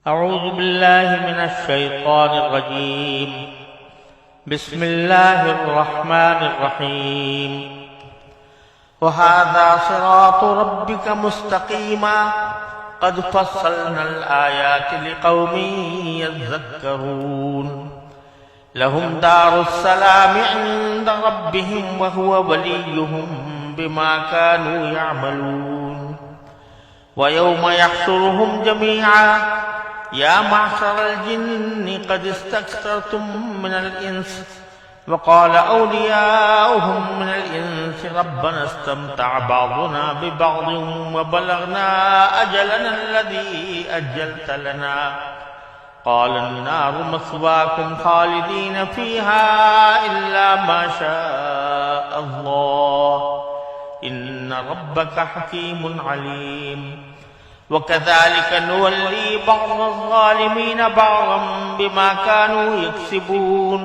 أعوذ بالله من الشيطان الرجيم. بسم الله الرحمن الرحيم. وهذا صراط ربك مستقيما قد فصلنا الآيات لقوم يذكرون. لهم دار السلام عند ربهم وهو وليهم بما كانوا يعملون. ويوم يحشرهم جميعا يا معشر الجن قد استكثرتم من الإنس وقال أولياؤهم من الإنس ربنا استمتع بعضنا ببعض وبلغنا أجلنا الذي أجلت لنا قال النار مثواكم خالدين فيها إلا ما شاء الله إن ربك حكيم عليم. وكذلك نولي بعض الظالمين بعضا بما كانوا يكسبون.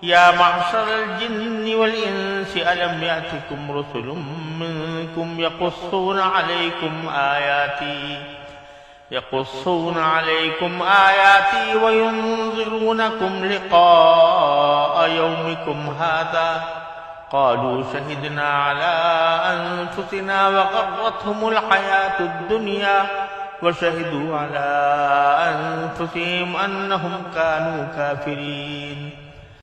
يا معشر الجن والإنس ألم يأتكم رسل منكم يقصون عليكم آياتي وينذرونكم لقاء يومكم هذا قالوا شهدنا على أنفسنا وغرتهم الحياة الدنيا وشهدوا على أنفسهم أنهم كانوا كافرين.